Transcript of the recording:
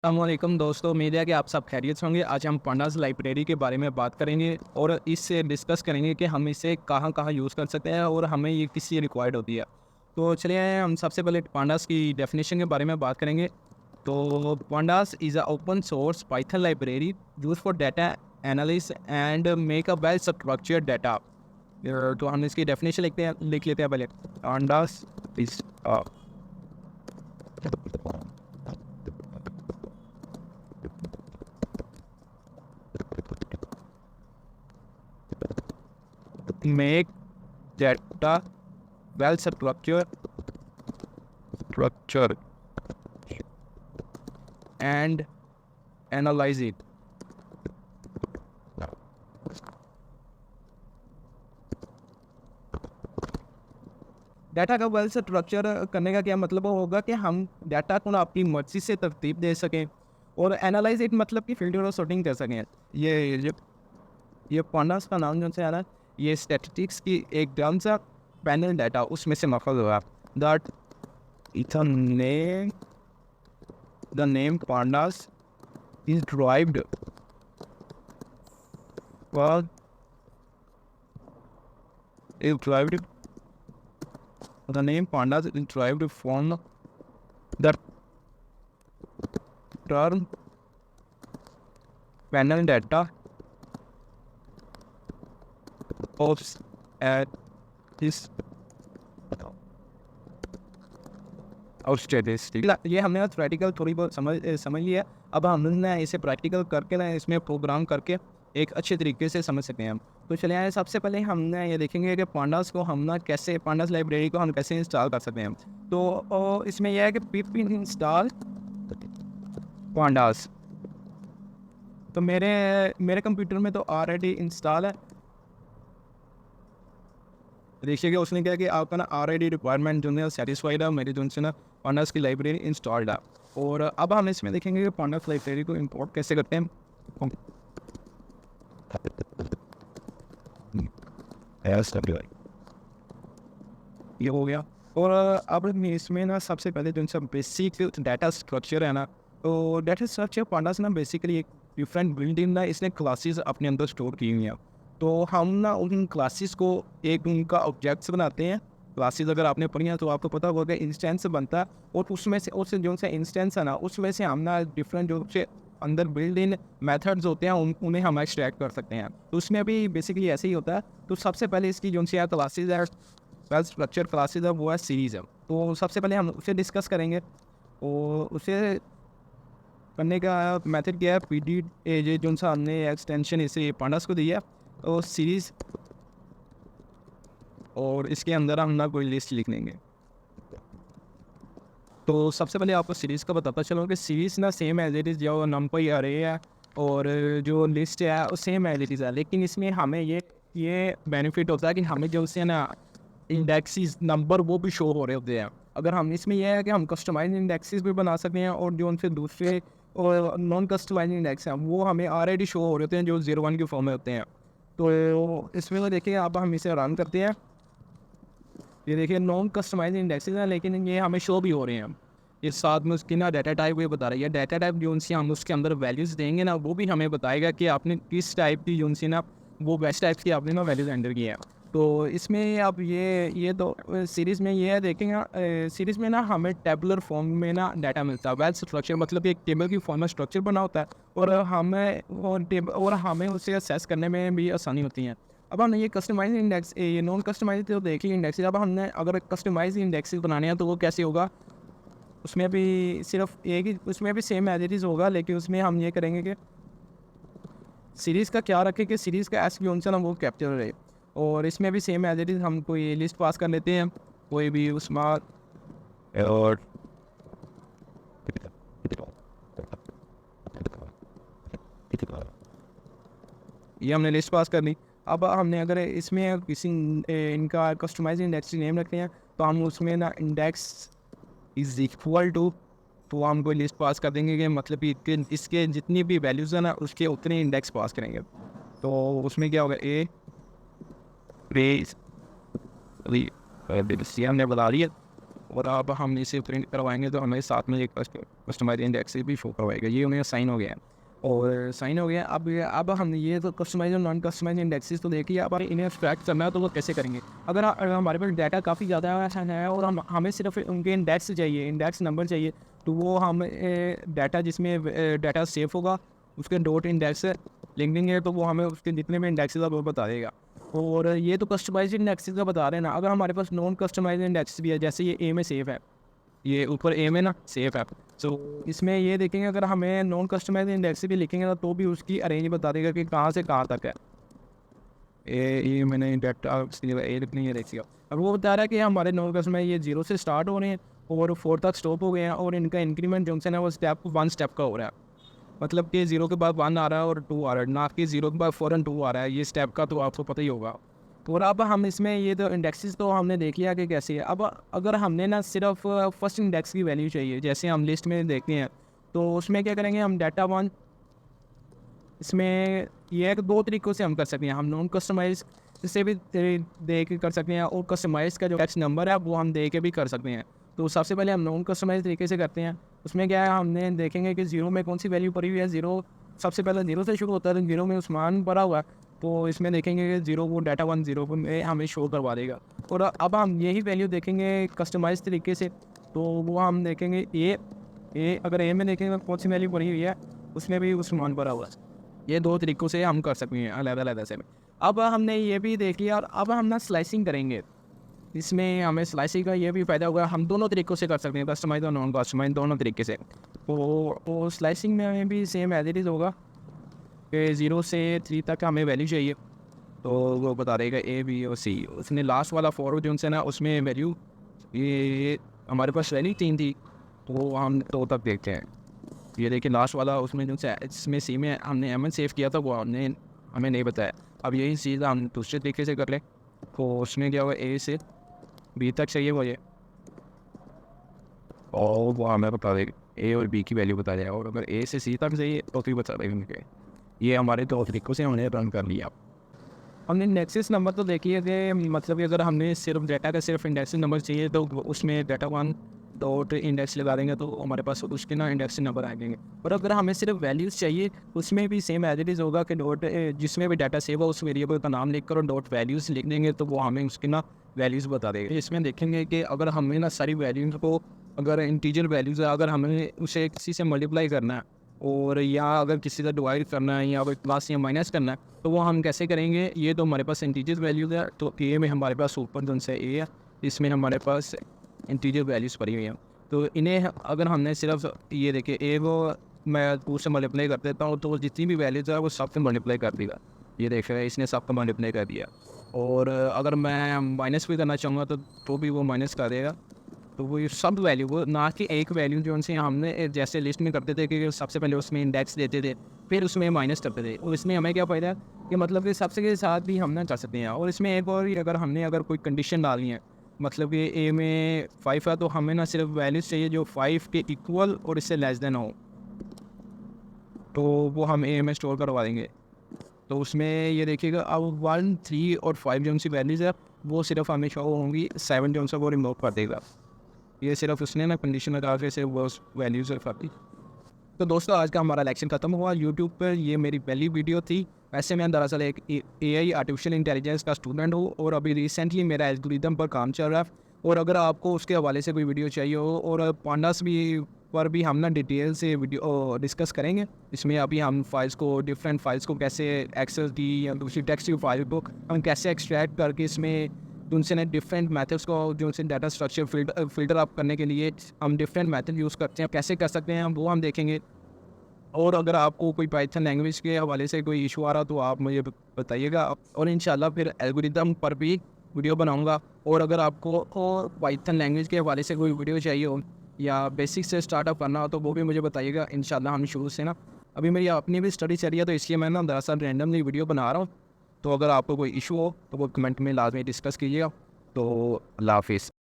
अस्सलामुअलैकुम दोस्तों, उम्मीद है कि आप सब खैरियत से होंगे। आज हम पांडास लाइब्रेरी के बारे में बात करेंगे और इससे डिस्कस करेंगे कि हम इसे कहाँ-कहाँ यूज़ कर सकते हैं और हमें ये किस लिए रिक्वायर्ड होती है। तो चलिए हम सबसे पहले पांडास की डेफिनेशन के बारे में बात करेंगे। तो pandas is a open source Python library used for data analysis and make a well structured data. तो हम इसकी डेफिनेशन लिख लेते हैं पहले। Pandas is a make data well structured and analyze it. Data का वेल स्ट्रक्चर करने का क्या मतलब होगा कि हम डाटा को ना अपनी मर्जी से तरतीब दे सकें और एनालाइज इट मतलब कि फिल्टर और sorting कर सकें। ये ये पांडास का नाम जो है ना, ये स्टैटिस्टिक्स की एक टर्म सा पैनल डाटा उसमें से मखल हुआ। That it's a name the name pandas is derived well is derived the name pandas is derived from the term panel data of at this और स्टैटिस्टिक। ये हमने थ्योरेटिकल थोड़ी बहुत समझ लिया। अब हमने इसे प्रैक्टिकल करके ना इसमें प्रोग्राम करके एक अच्छे तरीके से समझ सकते हैं हम। तो चलिए आइए सबसे पहले हमने ये देखेंगे कि पांडास को हम ना कैसे पांडास लाइब्रेरी को हम कैसे इंस्टॉल कर सकते हैं। तो इसमें यह है कि पिप इंस्टॉल पांडास। तो मेरे मेरे कंप्यूटर में तो ऑलरेडी इंस्टॉल है। देखिए कि उसने क्या कि आपका ना ऑलरेडी रिक्वायरमेंट जो है सेटिस्फाइड है, मेरी जो से ना पांडास की लाइब्रेरी इंस्टॉल्ड है। और अब हम इसमें देखेंगे कि पांडास लाइब्रेरी को इंपोर्ट कैसे करते हैं। ये हो गया। और अब इसमें ना सबसे पहले जो सा बेसिक डाटा स्ट्रक्चर है ना, तो डाटा स्ट्रक्चर पांडास ना बेसिकली एक डिफरेंट बिल्डिंग ना इसने क्लासेस अपने अंदर स्टोर की हुई हैं। तो हम ना उन क्लासेस को एक उनका ऑब्जेक्ट्स बनाते हैं। क्लासेस अगर आपने पढ़ी हैं तो आपको पता होगा कि इंस्टेंस बनता है और उसमें से उस जो सा इंस्टेंस है ना उसमें से हम ना डिफरेंट जो से अंदर बिल्ड इन मेथड्स होते हैं उन्हें हम एक्सट्रैक्ट कर सकते हैं। तो उसमें भी बेसिकली ऐसे ही होता है। तो सबसे पहले इसकी जो सी क्लासेज है वेल स्ट्रक्चर क्लासेज है वो है सीरीज़ है। तो सबसे पहले हम उसे डिस्कस करेंगे और उसे करने का मेथड क्या है। पी डी ए जो सा हमने एक्सटेंशन इसे पांडास को दिया तो सीरीज़ और इसके अंदर हम ना कोई लिस्ट लिख लेंगे। तो सबसे पहले आपको सीरीज़ का बताता चलो कि सीरीज़ ना सेम एज इट इज़ जो नंबर अरे है और जो लिस्ट है वो सेम एज इट इज़ है, लेकिन इसमें हमें ये बेनिफिट होता है कि हमें जो उससे ना इंडेक्सेस नंबर वो भी शो हो रहे होते हैं। अगर हम इसमें यह है कि हम कस्टमाइज इंडेक्सेस भी बना सकते हैं और जो उनसे दूसरे और नॉन कस्टमाइज इंडेक्स हैं वो हमें ऑलरेडी शो हो रहे होते हैं जो 01 के फॉर्म में होते हैं। तो इसमें तो देखिए अब हम इसे रन करते हैं। ये देखिए नॉन कस्टमाइज इंडेक्सेस हैं लेकिन ये हमें शो भी हो रहे हैं। ये साथ में उसकी ना डाटा टाइप ये बता रही है। डाटा टाइप जो उनसे हम उसके अंदर वैल्यूज़ देंगे ना वो भी हमें बताएगा कि आपने किस टाइप की जो उनसे ना वो बेस्ट टाइप की आपने ना वैल्यूज़ एंटर की है। तो इसमें अब ये तो सीरीज़ में ये है देखेंगे। सीरीज़ में ना हमें टेबुलर फॉर्म में ना डाटा मिलता है। वेल स्ट्रक्चर मतलब एक टेबल की फॉर्म में स्ट्रक्चर बना होता है और हमें उसे असेस करने में भी आसानी होती है। अब हमने ये कस्टमाइज इंडेक्स ये नॉन कस्टमाइज तो देख ली इंडेक्स। अब हमने अगर कस्टमाइज इंडेक्स बनाने हैं तो वो कैसे होगा। उसमें भी सिर्फ एक ही उसमें भी सेम एज इट इज़ होगा, लेकिन उसमें हम ये करेंगे कि सीरीज़ का क्या रखें कि सीरीज़ का एस क्यों ना वो कैप्चर रहे। और इसमें भी सेम एज इट इज़ हम कोई लिस्ट पास कर लेते हैं कोई भी उसमें और ये हमने लिस्ट पास कर ली। अब हमने अगर इसमें किसी इनका कस्टमाइज इंडेक्स नेम रखते हैं तो हम उसमें ना इंडेक्स इज़ इक्वल टू तो हम कोई लिस्ट पास कर देंगे कि मतलब कि इसके जितनी भी वैल्यूज़ है ना उसके उतने इंडेक्स पास करेंगे। तो उसमें क्या होगा ए बेस हमने बता रही है। और अब हम इसे प्रिंट करवाएंगे तो हमें साथ में एक कस्टमाइज इंडेक्स भी शो करवाएगा। ये उन्हें साइन हो गया है और साइन हो गया। अब हम ये तो कस्टमाइज और नॉन कस्टमाइज इंडेक्सेस तो देखिए, अब इन्हें एक्सट्रैक्ट करना है तो वो कैसे करेंगे। अगर हमारे पास डाटा काफ़ी ज़्यादा है और हमें सिर्फ उनके इंडेक्स चाहिए, इंडेक्स नंबर चाहिए, तो वो हम डाटा जिसमें डाटा सेव होगा उसके डॉट इंडेक्स लिख देंगे तो वो हमें उसके जितने भी इंडेक्सेस है वो बता देगा। और ये तो कस्टमाइज इंडेक्सेस का बता रहे हैं ना। अगर हमारे पास नॉन कस्टमाइज इंडेक्स भी है, जैसे ये ए में सेव है, ये ऊपर ए में ना सेव है, तो इसमें ये देखेंगे अगर हमें नॉन कस्टमाइज इंडेक्स भी लिखेंगे तो भी उसकी अरेंज बता देगा कि कहाँ से कहाँ तक है। ये मैंने डाटा ए लिखनी है देखिएगा। अब वो बता रहा है कि हमारे नॉन कस्टमाइज ये 0 से स्टार्ट हो रहे हैं और 4 तक स्टॉप हो गए हैं और इनका इंक्रीमेंट जंक्शन है वो स्टेप 1 स्टेप का हो रहा है। मतलब कि 0 के बाद 1 आ रहा है और 2 आ रहा है, ना कि 0 के बाद फ़ौरन 2 आ रहा है। ये स्टेप का तो आपको पता ही होगा। और अब हम इसमें ये तो इंडेक्सेस तो हमने देख लिया कि कैसे है। अब अगर हमने ना सिर्फ फर्स्ट इंडेक्स की वैल्यू चाहिए, जैसे हम लिस्ट में देखते हैं, तो उसमें क्या करेंगे हम डाटा 1, इसमें ये है कि 2 तरीक़ों से हम कर सकते हैं। हम नॉन कस्टमाइज़ से भी दे के कर सकते हैं और कस्टमाइज़ का जो टेक्स्ट नंबर है वो हम दे के भी कर सकते हैं। तो सबसे पहले हम नॉन कस्टमाइज़ तरीके से करते हैं। उसमें क्या है, हमने देखेंगे कि 0 में कौन सी वैल्यू पड़ी हुई है। 0 सबसे पहले 0 से शुरू होता है, तो 0 में उस्मान पड़ा हुआ है, तो इसमें देखेंगे कि 0 वो डाटा 1 0 में हमें शो करवा देगा। और अब हम यही वैल्यू देखेंगे कस्टमाइज़ तरीके से, तो वो हम देखेंगे अगर ए में देखेंगे कौन सी वैल्यू पड़ी हुई है, उसमें भी उस्मान पड़ा हुआ है। ये 2 तरीक़ों से हम कर सकते हैं अलग-अलग से। अब हमने ये भी देख लिया और अब हम ना स्लाइसिंग करेंगे। इसमें हमें स्लाइसिंग का ये भी फ़ायदा होगा, हम दोनों तरीक़ों से कर सकते हैं, कस्टमाइज़ और नॉन कस्टमाइज़ दोनों तरीके से। तो स्लाइसिंग में भी सेम एज़ इट इज़ होगा कि 0 से 3 तक हमें वैल्यू चाहिए, तो वो बता देगा ए, बी और सी। उसने लास्ट वाला फॉर जो है ना, उसमें वैल्यू ये हमारे पास वैल्यू 3 थी, तो हम 2 तक देखते हैं। ये देखिए लास्ट वाला उसमें जो है, इसमें सी में हमने एम सेव किया था, वो हमें नहीं बताया। अब यही चीज़ हम दूसरे तरीके से कर लें, तो उसमें क्या होगा, ए से बी तक चाहिए वो ये, और वो हमें बता देगा, ए और बी की वैल्यू बता देगा। और अगर ए से सी तक चाहिए तो फिर बता देगा मुझे। ये हमारे 2 तरीक़ों से हमने रन कर लिया। हमने इंडेक्सेस नंबर तो देखिए कि मतलब कि अगर हमने सिर्फ डाटा का सिर्फ इंडेक्सेस नंबर चाहिए तो उसमें डाटा 1 डॉट इंडेक्स लगा देंगे तो हमारे पास उसके ना इंडेक्स नंबर आ जाएंगे। और अगर हमें सिर्फ वैल्यूज़ चाहिए, उसमें भी सेम एज इट इज़ होगा कि डॉट जिसमें भी डाटा सेव हो उस वेरिएबल का नाम लिख कर और डॉट वैल्यूज़ लिख देंगे तो वो हमें उसकी ना वैल्यूज़ बता देगा। इसमें देखेंगे कि अगर हमें ना सारी वैल्यूज़ को, अगर इंटीजर वैल्यूज़ है, अगर हमें उसे किसी से मल्टीप्लाई करना है और या अगर किसी से डिवाइड करना है या कोई प्लस या माइनस करना है, तो वो हम कैसे करेंगे। ये तो हमारे पास इंटीजर वैल्यूज़ है, तो ए में हमारे पास ऊपर जो से ए है, इसमें हमारे पास इंटीजर वैल्यूज़ पड़ी हुई हैं। तो इन्हें अगर हमने सिर्फ ये देखिए ए को मैं 2 से मल्टीप्लाई कर देता हूँ तो जितनी भी वैल्यूज़ है वो सब से मल्टीप्लाई कर देगा। ये देख रहे हैं, इसने सबका मल्टीप्लाई कर दिया। और अगर मैं माइनस भी करना चाहूँगा तो भी वो माइनस कर देगा। तो वो ये सब वैल्यू, वो ना कि एक वैल्यू जो उनसे हमने जैसे लिस्ट में करते थे कि सबसे पहले उसमें इंडेक्स देते थे फिर उसमें माइनस करते थे, और इसमें हमें क्या फ़ायदा है कि मतलब कि सबसे के साथ भी हम ना कर सकते हैं। और इसमें एक और अगर कोई कंडीशन डालनी है, मतलब कि ए में 5 है तो हमें ना सिर्फ वैल्यूज़ चाहिए जो 5 के इक्वल और इससे लेस देन हो, तो वो हम ए में स्टोर करवा देंगे। तो उसमें ये देखिएगा अब 1, 3 और 5 जो सी वैल्यूज़ है वो सिर्फ हमें शो होंगी, 7 जो सा वो रिमूव कर देगा। ये सिर्फ उसने ना कंडीशन लगा के सिर्फ वो वैल्यूज़ रखा दी। तो दोस्तों आज का हमारा लेक्चर ख़त्म हुआ। यूट्यूब पर ये मेरी पहली वीडियो थी। वैसे मैं दरअसल एक एआई आर्टिफिशियल इंटेलिजेंस का स्टूडेंट हूँ और अभी रिसेंटली मेरा एल्गोरिथम पर काम चल रहा है। और अगर आपको उसके हवाले से कोई वीडियो चाहिए हो और पांडास भी पर भी हम ना डिटेल से वीडियो डिस्कस करेंगे। इसमें अभी हम फाइल्स को, डिफरेंट फाइल्स को कैसे एक्सेस की या दूसरी टेक्स्ट की फाइल को हम कैसे एक्सट्रैक्ट करके इसमें उनसे ना डिफरेंट मेथड्स को जो उनसे डाटा स्ट्रक्चर फिल्टर अप करने के लिए हम डिफरेंट मेथड यूज़ करते हैं, कैसे कर सकते हैं वो हम देखेंगे। और अगर आपको कोई पाइथन लैंग्वेज के हवाले से कोई इशू आ रहा तो आप मुझे बताइएगा, और इंशाल्लाह फिर एल्गोरिथम पर भी वीडियो बनाऊंगा। और अगर आपको पाइथन लैंग्वेज के हवाले से कोई वीडियो चाहिए हो या बेसिक से स्टार्टअप करना हो तो वो भी मुझे बताइएगा। इंशाल्लाह हम शुरू से ना, अभी मेरी अपनी भी स्टडी चल रही है तो इसलिए मैं ना दरअसल रैंडमली वीडियो बना रहा हूँ। तो अगर आपको कोई इशू हो तो वो कमेंट में लाजमी डिस्कस कीजिएगा। तो अल्लाह हाफिज़।